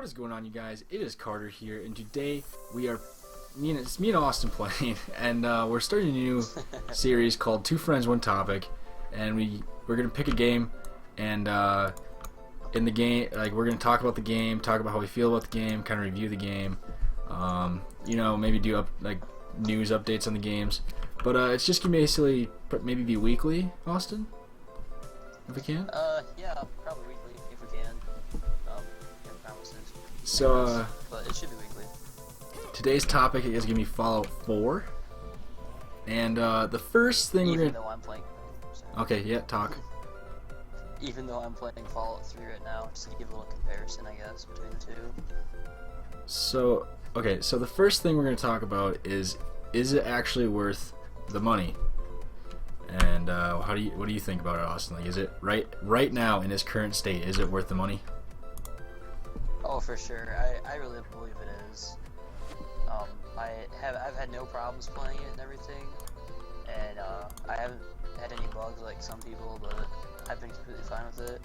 is going on, you guys? It is Carter here, and today it's me and Austin playing, and we're starting a new series called Two Friends, One Topic, and we're gonna pick a game, and in the game, like, we're gonna talk about the game, talk about how we feel about the game, kind of review the game, maybe do news updates on the games, but it's just gonna basically maybe be weekly, Austin, if we can. Yeah, probably weekly if we can. No promises. So, but it should be weekly. Today's topic is gonna be Fallout 4, and the first thing Even though I'm playing. Sorry. Okay, yeah, talk. Even though I'm playing Fallout 3 right now, just to give a little comparison, I guess, between the two. So, okay, so the first thing we're gonna talk about is it actually worth the money? And what do you think about it, Austin? Like, is it right now in its current state? Is it worth the money? Oh, for sure. I really believe it is. I've had no problems playing it and everything, and I haven't had any bugs like some people, but I've been completely fine with it.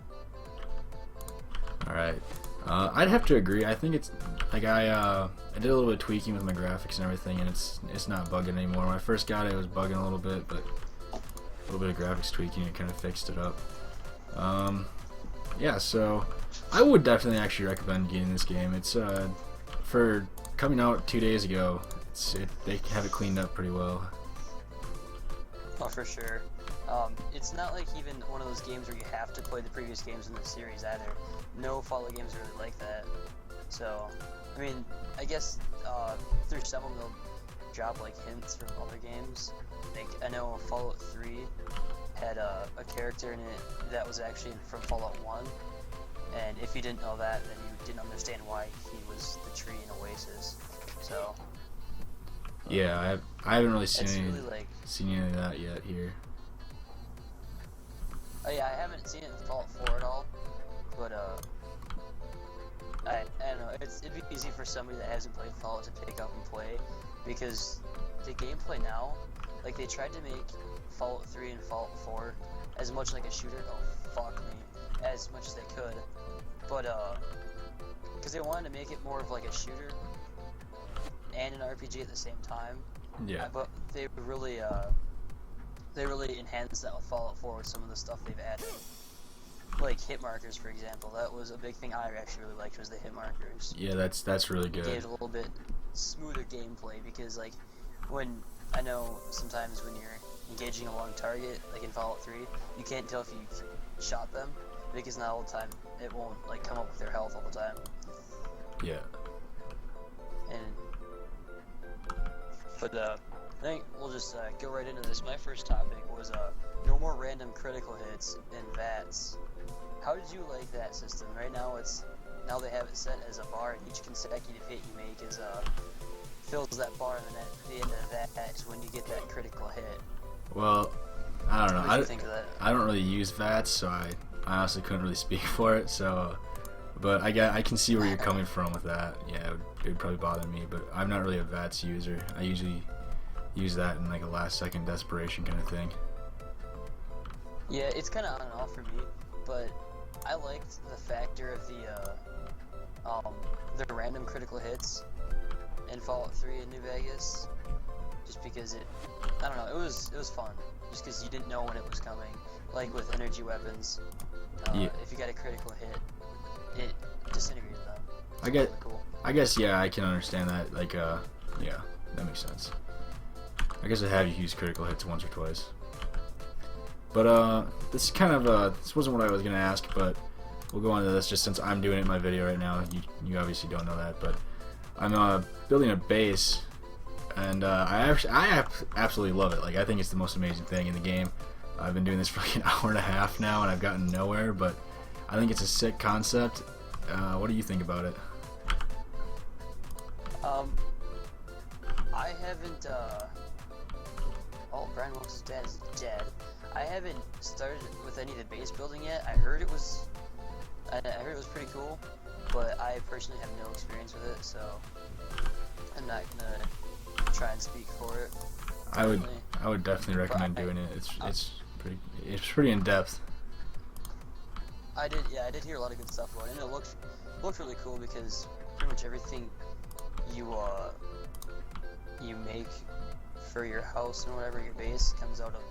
All right, I'd have to agree. I think it's like I did a little bit of tweaking with my graphics and everything, and it's not bugging anymore. When I first got it, it was bugging a little bit, but a little bit of graphics tweaking, it kind of fixed it up. Yeah, so I would definitely actually recommend getting this game. It's for coming out 2 days ago. They have it cleaned up pretty well. Oh, for sure. It's not like even one of those games where you have to play the previous games in the series either. No Fallout games are really like that. So, I mean, I guess through some of them they'll drop like hints from other games. Like, I know Fallout 3 had a character in it that was actually from Fallout 1, and if you didn't know that, then you didn't understand why he was the tree in Oasis. So yeah, I haven't really seen any of that yet here. Oh yeah, I haven't seen it in Fallout 4 at all, but I don't know, it'd be easy for somebody that hasn't played Fallout to pick up and play, because the gameplay now, like, they tried to make Fallout 3 and Fallout 4 as much like a shooter, as much as they could, but because they wanted to make it more of like a shooter and an RPG at the same time. Yeah. But they really enhanced that with Fallout 4 with some of the stuff they've added. Like hit markers, for example. That was a big thing I actually really liked, was the hit markers. Yeah, that's really good. It gave it a little bit smoother gameplay, because like when I know sometimes when you're engaging a long target, like in Fallout 3, you can't tell if you shot them, because not all the time it won't like come up with their health all the time. Yeah. But I think we'll just go right into this. My first topic was no more random critical hits and VATs. How did you like that system? Right now now they have it set as a bar, and each consecutive hit you make is fills that bar, and then at the end of that is when you get that critical hit. Well, I don't know. What do you think of that? I don't really use VATs, so I honestly couldn't really speak for it. So, but I can see where you're coming from with that. Yeah, it would probably bother me, but I'm not really a VATs user. I usually use that in like a last-second desperation kind of thing. Yeah, it's kind of on and off for me, but I liked the factor of the random critical hits in Fallout 3 in New Vegas, just because I don't know, it was fun, just because you didn't know when it was coming. Like with energy weapons, yeah. If you got a critical hit, it disintegrates them. Cool. I guess yeah, I can understand that. Like yeah, that makes sense. I guess I have used critical hits once or twice. But this is kind of this wasn't what I was gonna ask, but we'll go on to this just since I'm doing it in my video right now. You obviously don't know that, but I'm building a base, and I absolutely love it. Like, I think it's the most amazing thing in the game. I've been doing this for like an hour and a half now, and I've gotten nowhere, but I think it's a sick concept. What do you think about it? I haven't Brian Wilkes' dad is dead. I haven't started with any of the base building yet. I heard it was pretty cool, but I personally have no experience with it, so I'm not gonna try and speak for it. I would definitely recommend doing it. It's pretty in depth. I did hear a lot of good stuff about it, and it looked looked really cool because pretty much everything you you make for your house and whatever, your base, comes out of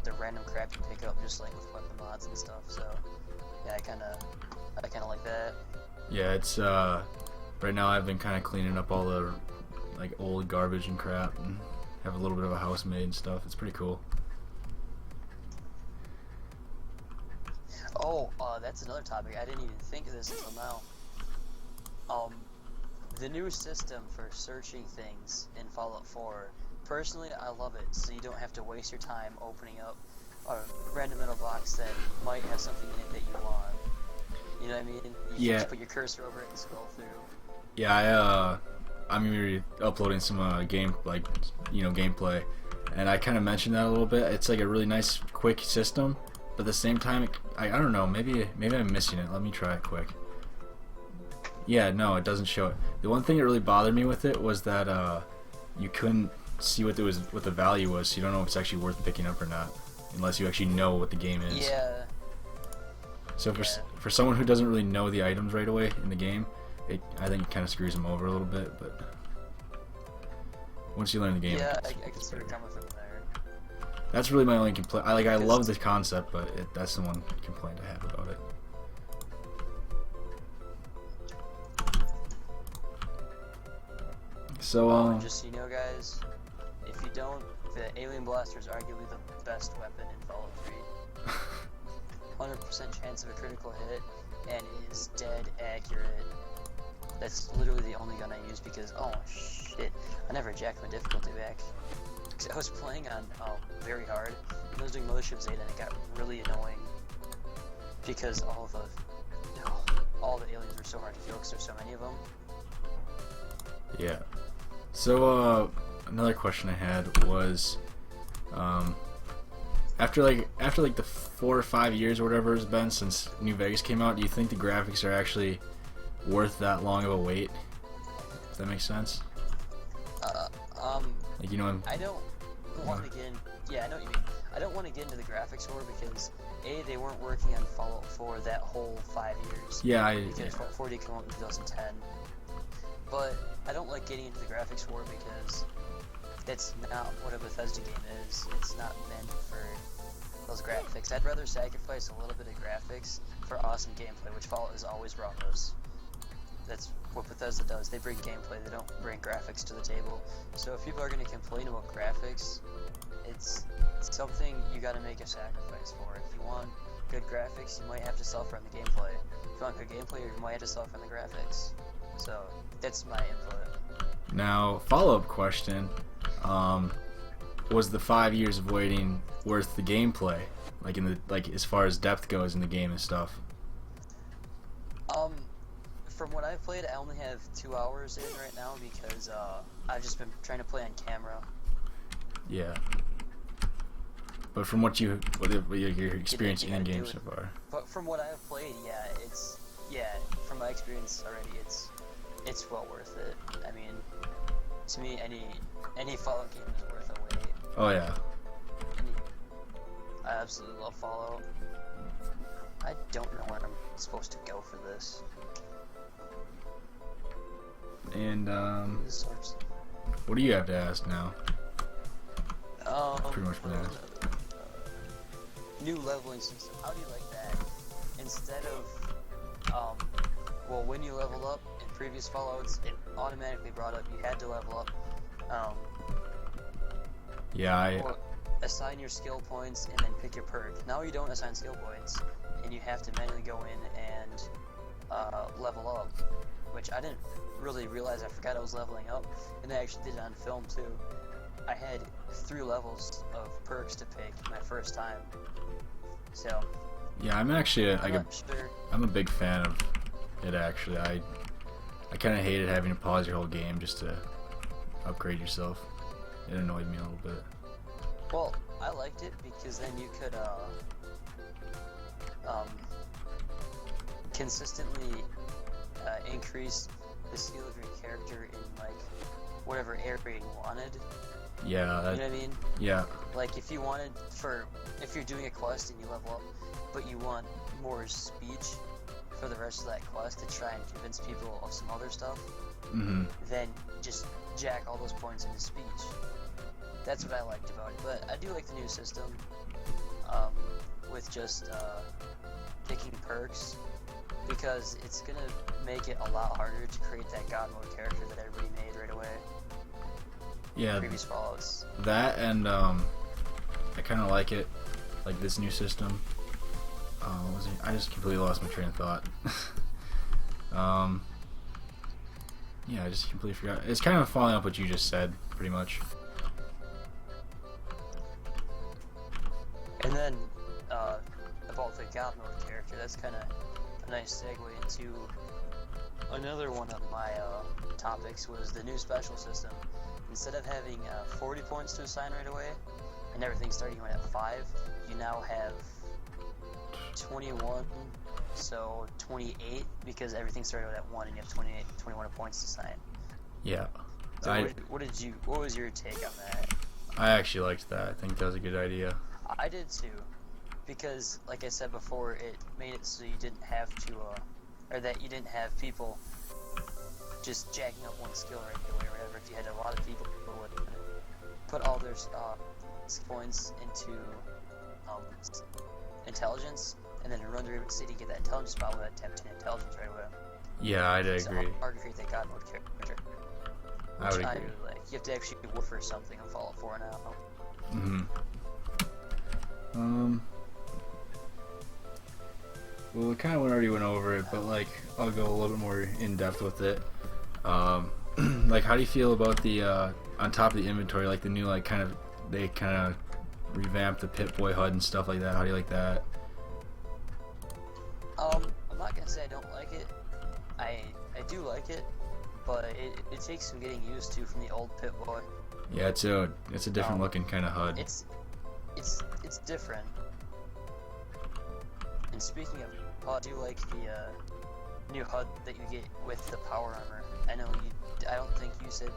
the random crap you pick up, just like with weapon mods and stuff. So yeah, I kind of like that. Yeah, it's right now I've been kind of cleaning up all the like old garbage and crap, and have a little bit of a house made and stuff. It's pretty cool. Oh, that's another topic. I didn't even think of this until now. The new system for searching things in Fallout 4. Personally, I love it, so you don't have to waste your time opening up a random metal box that might have something in it that you want. You know what I mean? You can just put your cursor over it and scroll through. Yeah, I'm gonna be uploading some gameplay, and I kind of mentioned that a little bit. It's like a really nice, quick system, but at the same time, I don't know. Maybe I'm missing it. Let me try it quick. Yeah, no, it doesn't show it. The one thing that really bothered me with it was that you couldn't see what the value was, so you don't know if it's actually worth picking up or not, unless you actually know what the game is. Yeah. So for someone who doesn't really know the items right away in the game, I think it kind of screws them over a little bit. But once you learn the game, yeah, I can see where you're coming from there. That's really my only complaint. I love this concept, but that's the one complaint I have about it. So just so you know, guys, if you don't, the Alien Blaster is arguably the best weapon in Fallout 3. 100% chance of a critical hit, and it is dead accurate. That's literally the only gun I use because, oh shit, I never jacked my difficulty back. Because I was playing on very hard, and I was doing Mothership Zeta, and it got really annoying. Because all the aliens were so hard to kill because there's so many of them. Yeah. So another question I had was, after the 4 or 5 years or whatever it's been since New Vegas came out, do you think the graphics are actually worth that long of a wait? If that makes sense. Like, you know, I don't want to get in. Yeah, I know what you mean. I don't want to get into the graphics war because they weren't working on Fallout 4 that whole 5 years. Yeah, because Fallout 4 did come out in 2010. But I don't like getting into the graphics war because that's not what a Bethesda game is. It's not meant for those graphics. I'd rather sacrifice a little bit of graphics for awesome gameplay, which Fallout has always brought us. That's what Bethesda does. They bring gameplay, they don't bring graphics to the table. So if people are going to complain about graphics, it's something you got to make a sacrifice for. If you want good graphics, you might have to suffer on the gameplay. If you want good gameplay, you might have to suffer on the graphics. So that's my input. Now, follow-up question: was the 5 years of waiting worth the gameplay? Like as far as depth goes in the game and stuff. From what I've played, I only have 2 hours in right now because I've just been trying to play on camera. Yeah. But from what your experience in game so far. But from what I've played, from my experience already, it's well worth it. I mean, to me, any Fallout game is worth a wait. Oh yeah. I absolutely love Fallout. I don't know where I'm supposed to go for this. And what do you have to ask now? Pretty much been asked. New leveling system. How do you like that? Instead of when you level up in previous Fallouts, it automatically brought up you had to level up. Or assign your skill points and then pick your perk. Now you don't assign skill points, and you have to manually go in and level up, which I didn't really realize. I forgot I was leveling up, and I actually did it on film too. I had 3 levels of perks to pick my first time. So yeah, I'm actually sure. I'm a big fan of it actually. I kind of hated having to pause your whole game just to upgrade yourself. It annoyed me a little bit. Well, I liked it because then you could consistently increase the skill of your character in like whatever area you wanted. Yeah. You know what I mean? Yeah. Like if you're doing a quest and you level up, but you want more speech for the rest of that quest to try and convince people of some other stuff, Mm-hmm. then just jack all those points into speech. That's what I liked about it. But I do like the new system with just picking perks, because it's gonna make it a lot harder to create that God mode character that everybody made right away. Yeah. Previous Fallouts. That and I kind of like it, like this new system. What was it? I just completely lost my train of thought. Yeah, I just completely forgot. It's kind of following up what you just said, pretty much. And then about the God mode character, that's kind of a nice segue into another one of my topics, was the new special system. Instead of having 40 points to assign right away, and everything starting at 5, you now have 21, so 28, because everything started out at 1 and you have 21 points to assign. Yeah. So what was your take on that? I actually liked that. I think that was a good idea. I did too, because like I said before, it made it so you didn't have to, or that you didn't have people just jacking up one skill right away or whatever. If you had a lot of people who would put all their points into intelligence, and then run through the city, get that intelligence spot with that tap 10 intelligence right away. Yeah, I'd agree. So hard to create that God mode character. I would Which I agree. really like. You have to actually work for something in Fallout 4 now. Well, we kind of already went over it, but like, I'll go a little bit more in depth with it. Like, how do you feel about the on top of the inventory, like the new, like, they kind of revamped the Pip-Boy HUD and stuff like that? How do you like that? I'm not gonna say I don't like it. I do like it, but it takes some getting used to from the old Pip-Boy. Yeah, it's a different looking kind of HUD. It's different. And speaking of HUD, I do like the new HUD that you get with the power armor. I don't think you said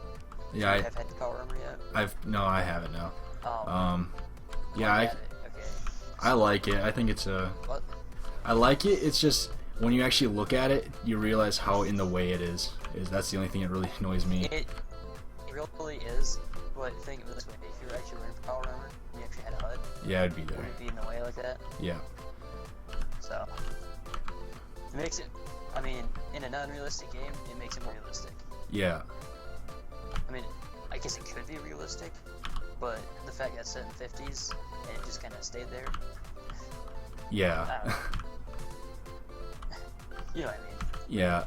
Yeah, you have had the power armor yet. I haven't now. Yeah, I had it. Okay. I like it. I think it's What? I like it. It's just when you actually look at it, you realize how in the way it is. That's the only thing that really annoys me. It really is. But think of it this way: if you were actually wearing power armor and you actually had a HUD, Yeah, it'd be there. would it be in the way like that? Yeah. So it makes it. I mean, in a non-realistic game, it makes it more realistic. Yeah. I mean, I guess it could be realistic, but the fact that it's set in the 50s and it just kind of stayed there. Yeah. You know what I mean? Yeah.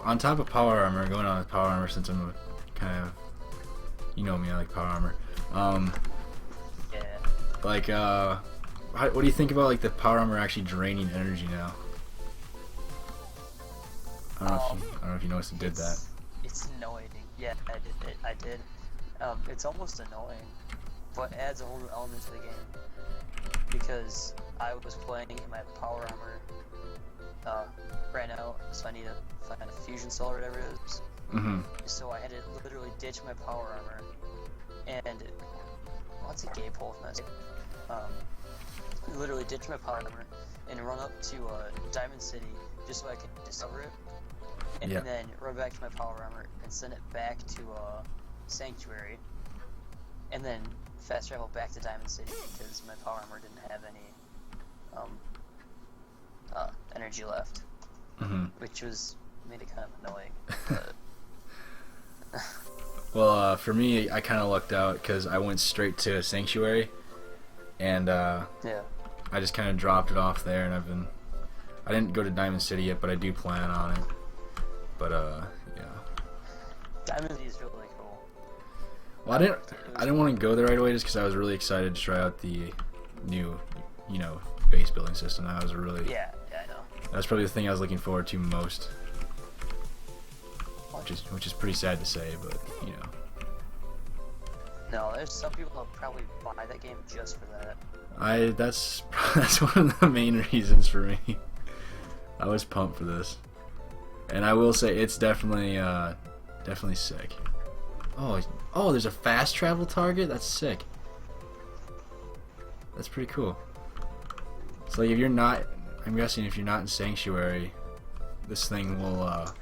On top of power armor, going on with power armor, since I'm kind of, you know me, I like power armor. Yeah. Like, what do you think about like the power armor actually draining energy now? I don't know if you noticed it did that. It's annoying. Yeah, I did. It's almost annoying, but adds a whole new element to the game. Because I was playing in my power armor ran out, so I need to find a fusion cell or whatever it is. Mm-hmm. So I had to literally ditch my power armor, and what's a gay pole mess? Literally ditch my power armor and run up to Diamond City just so I could discover it, and Yeah. then run back to my power armor and send it back to Sanctuary, and then fast travel back to Diamond City because my power armor didn't have any energy left, Mm-hmm. which made it kind of annoying. But Well, for me, I kind of lucked out because I went straight to Sanctuary, and yeah. I just kind of dropped it off there, and I didn't go to Diamond City yet, but I do plan on it. But yeah. Diamond City is really cool. Well, I didn't want to go there right away just because I was really excited to try out the new, base building system. That was Yeah, I know. that was probably the thing I was looking forward to most. Which is pretty sad to say, but No, there's some people that probably buy that game just for that. that's one of the main reasons for me. I was pumped for this, and I will say it's definitely sick. Oh, there's a fast travel target. That's sick. That's pretty cool. So like, if you're not I'm guessing if you're not in Sanctuary, this thing will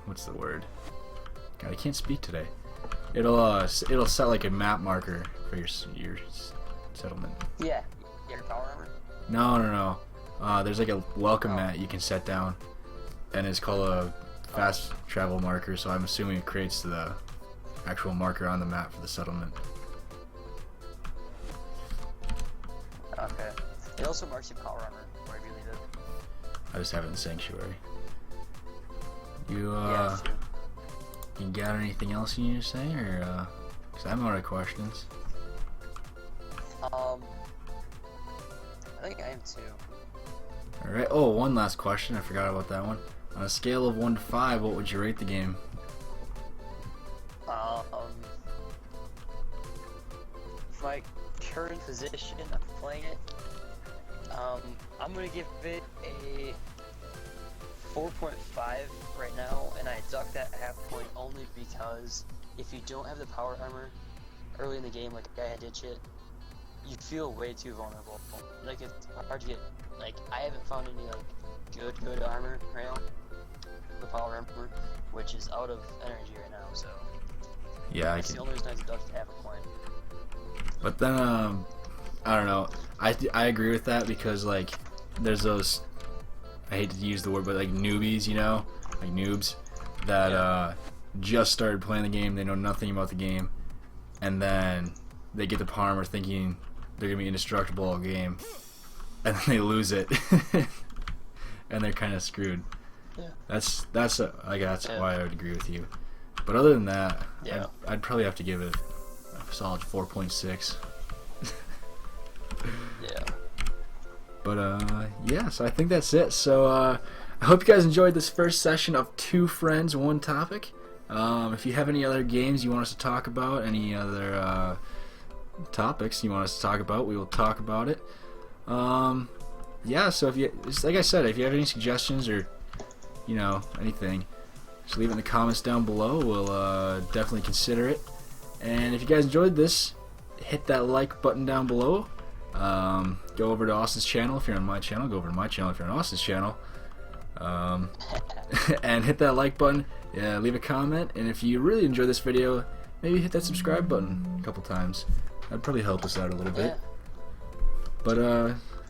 what's the word? God, I can't speak today. It'll set like a map marker for your settlement. Yeah. Your power armor. No. There's like a welcome mat you can set down, and it's called a fast travel marker. So I'm assuming it creates the actual marker on the map for the settlement. Okay. It also marks your power armor wherever you leave it. I just have it in Sanctuary. You Yeah, true. you got anything else you need to say, or cause I'm out of questions. I think I am too. All right. Oh, one last question. I forgot about that one. On a scale of 1 to 5, what would you rate the game? My current position of playing it, I'm gonna give it a 4.5 right now, and I ducked that half point only because if you don't have the power armor early in the game, like I did shit, you feel way too vulnerable. Like it's hard to get. Like I haven't found any like good armor right now. The power armor, which is out of energy right now, so Yeah, that's the only reason I ducked half a point. But then, I don't know. I agree with that because like, there's those. I hate to use the word, but like newbies, you know, like noobs that just started playing the game. They know nothing about the game, and then they get the power armor thinking they're gonna be indestructible all game, and then they lose it, and they're kind of screwed. Yeah. That's why I would agree with you. But other than that, Yeah. I'd probably have to give it a solid 4.6. Yeah. But yeah, so I think that's it. So I hope you guys enjoyed this first session of Two Friends, One Topic. If you have any other games you want us to talk about, any other topics you want us to talk about, we will talk about it. Yeah, so if you, like I said, if you have any suggestions or anything, just leave it in the comments down below. We'll definitely consider it. And if you guys enjoyed this, hit that like button down below. Go over to Austin's channel if you're on my channel. Go over to my channel if you're on Austin's channel. And hit that like button. Yeah, leave a comment. And if you really enjoyed this video, maybe hit that subscribe button a couple times. That'd probably help us out a little bit. But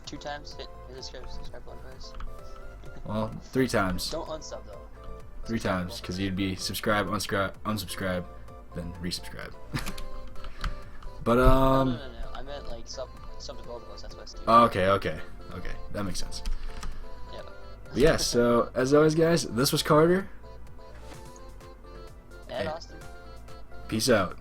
2 times hit the subscribe button, guys. Well, 3 times. Don't unsub though. 3 times, because you'd be subscribe, unsubscribe, then resubscribe. But No. I meant like sub to both of us. That's why it's 2. Okay, that makes sense. Yeah. But yeah, so as always, guys, this was Carter. And Austin. Peace out.